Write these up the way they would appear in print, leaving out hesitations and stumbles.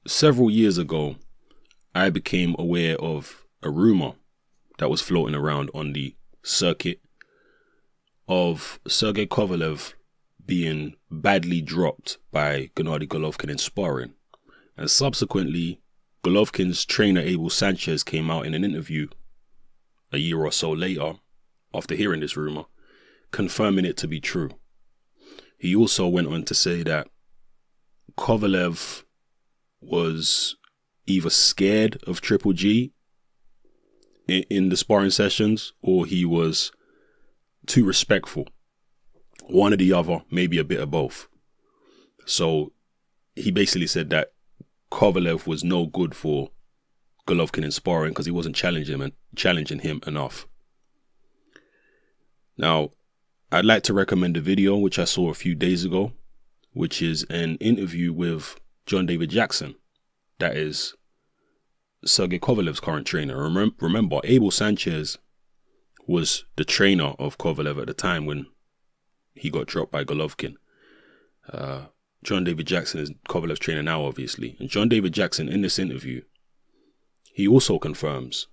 Several years ago, I became aware of a rumor that was floating around on the circuit of Sergey Kovalev being badly dropped by Gennady Golovkin in sparring. And subsequently, Golovkin's trainer Abel Sanchez came out in an interview a year or so later, after hearing this rumor, confirming it to be true. He also went on to say that Kovalev was either scared of Triple G in the sparring sessions, or he was too respectful. One or the other, maybe a bit of both. So he basically said that Kovalev was no good for Golovkin in sparring because he wasn't challenging him enough. Now, I'd like to recommend a video which I saw a few days ago, which is an interview with John David Jackson. That is Sergey Kovalev's current trainer. Remember, Abel Sanchez was the trainer of Kovalev at the time when he got dropped by Golovkin. John David Jackson is Kovalev's trainer now, obviously. And John David Jackson, in this interview, he also confirms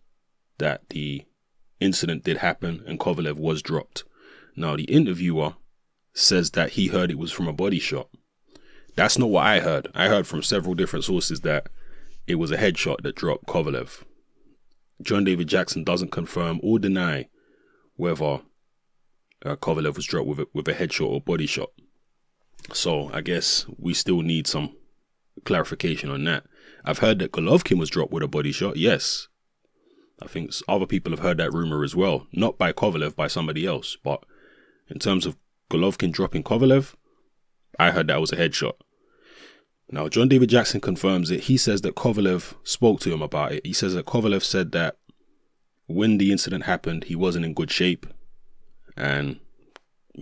that the incident did happen and Kovalev was dropped. Now, the interviewer says that he heard it was from a body shot. That's not what I heard. I heard from several different sources that it was a headshot that dropped Kovalev. John David Jackson doesn't confirm or deny whether Kovalev was dropped with a headshot or body shot. So I guess we still need some clarification on that. I've heard that Golovkin was dropped with a body shot. Yes. I think other people have heard that rumor as well. Not by Kovalev, by somebody else. But in terms of Golovkin dropping Kovalev, I heard that was a headshot. Now, John David Jackson confirms it. He says that Kovalev spoke to him about it. He says that Kovalev said that when the incident happened, he wasn't in good shape and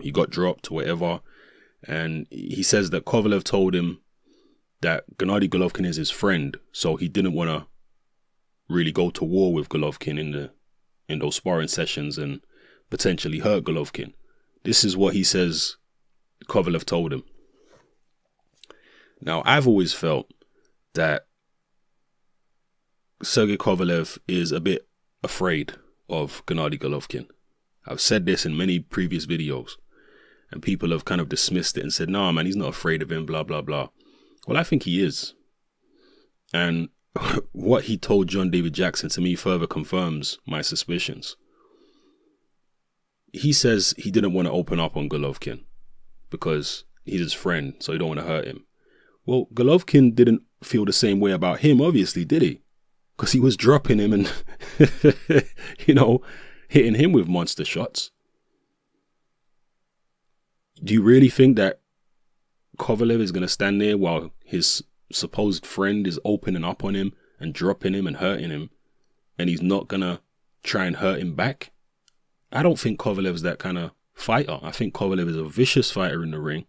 he got dropped or whatever. And he says that Kovalev told him that Gennady Golovkin is his friend, so he didn't want to really go to war with Golovkin in those sparring sessions and potentially hurt Golovkin. This is what he says Kovalev told him. Now, I've always felt that Sergey Kovalev is a bit afraid of Gennady Golovkin. I've said this in many previous videos, and people have kind of dismissed it and said, "Nah, man, he's not afraid of him, blah, blah, blah." Well, I think he is. And what he told John David Jackson to me further confirms my suspicions. He says he didn't want to open up on Golovkin because he's his friend, so he don't want to hurt him. Well, Golovkin didn't feel the same way about him, obviously, did he? Because he was dropping him and, you know, hitting him with monster shots. Do you really think that Kovalev is going to stand there while his supposed friend is opening up on him and dropping him and hurting him, and he's not going to try and hurt him back? I don't think Kovalev's that kind of fighter. I think Kovalev is a vicious fighter in the ring.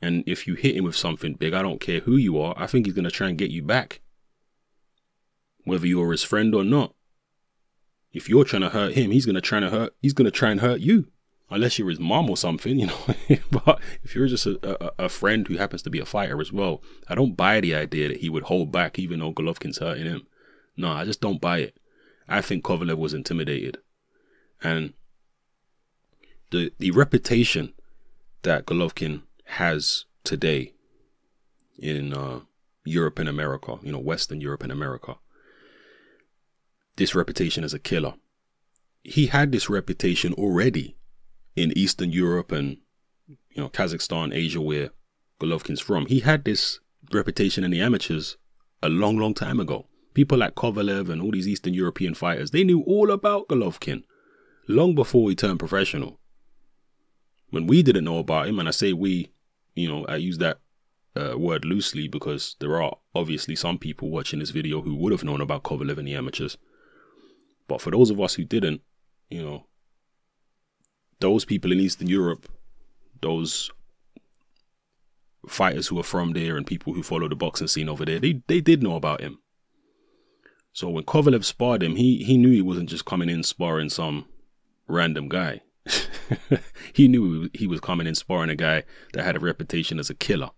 And if you hit him with something big, I don't care who you are, I think he's going to try and get you back. Whether you're his friend or not. If you're trying to hurt him, he's going to try and hurt you. Unless you're his mom or something, you know. But if you're just a friend who happens to be a fighter as well, I don't buy the idea that he would hold back even though Golovkin's hurting him. No, I just don't buy it. I think Kovalev was intimidated. And the reputation that Golovkin has today in Europe and America, you know, Western Europe and America, this reputation as a killer. He had this reputation already in Eastern Europe and, you know, Kazakhstan, Asia, where Golovkin's from. He had this reputation in the amateurs a long, long time ago. People like Kovalev and all these Eastern European fighters, they knew all about Golovkin long before he turned professional. When we didn't know about him, and I say we, you know, I use that word loosely because there are obviously some people watching this video who would have known about Kovalev in the amateurs. But for those of us who didn't, you know, those people in Eastern Europe, those fighters who are from there and people who follow the boxing scene over there, they did know about him. So when Kovalev sparred him, he knew he wasn't just coming in sparring some random guy. He knew he was coming in sparring a guy that had a reputation as a killer.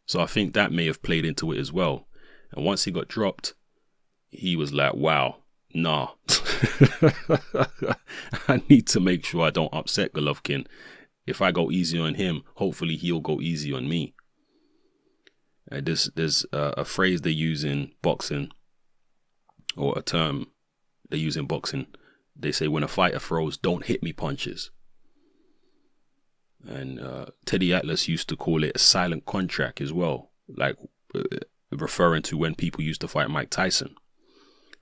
So I think that may have played into it as well. And once he got dropped, he was like, wow, nah. I need to make sure I don't upset Golovkin. If I go easy on him, hopefully he'll go easy on me. There's a phrase they use in boxing, or a term they use in boxing. They say, when a fighter throws, don't hit me punches. And Teddy Atlas used to call it a silent contract as well, like referring to when people used to fight Mike Tyson.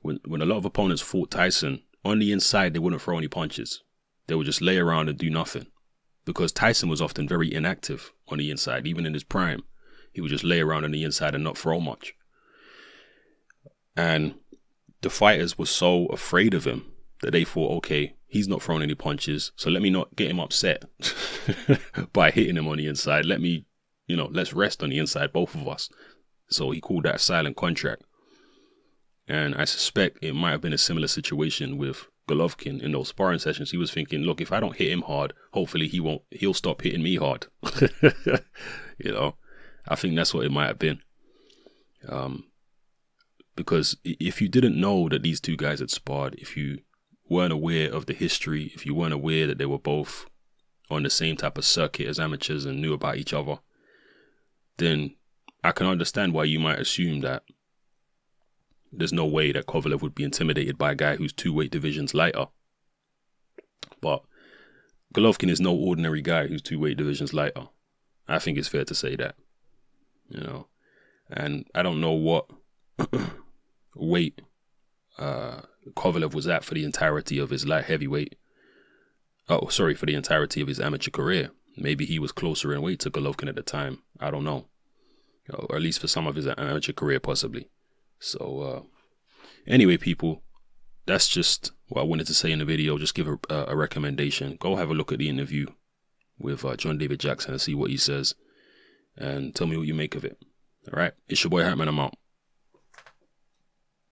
When a lot of opponents fought Tyson, on the inside, they wouldn't throw any punches. They would just lay around and do nothing. Because Tyson was often very inactive on the inside, even in his prime. He would just lay around on the inside and not throw much. And the fighters were so afraid of him that they thought, okay, he's not throwing any punches, so let me not get him upset by hitting him on the inside. Let me, let's rest on the inside, both of us. So he called that a silent contract. And I suspect it might have been a similar situation with Golovkin in those sparring sessions. He was thinking, look, if I don't hit him hard, hopefully he'll stop hitting me hard. I think that's what it might have been. Because if you didn't know that these two guys had sparred, if you weren't aware of the history, if you weren't aware that they were both on the same type of circuit as amateurs and knew about each other, then I can understand why you might assume that there's no way that Kovalev would be intimidated by a guy who's 2 weight divisions lighter. But Golovkin is no ordinary guy who's 2 weight divisions lighter. I think it's fair to say that. And I don't know what weight Kovalev was at for the entirety of his light heavyweight. For the entirety of his amateur career. Maybe he was closer in weight to Golovkin at the time. I don't know. Or at least for some of his amateur career, possibly. So, anyway, people, that's just what I wanted to say in the video. Just give a recommendation. Go have a look at the interview with John David Jackson and see what he says. And tell me what you make of it. All right? It's your boy Hartman. I'm out.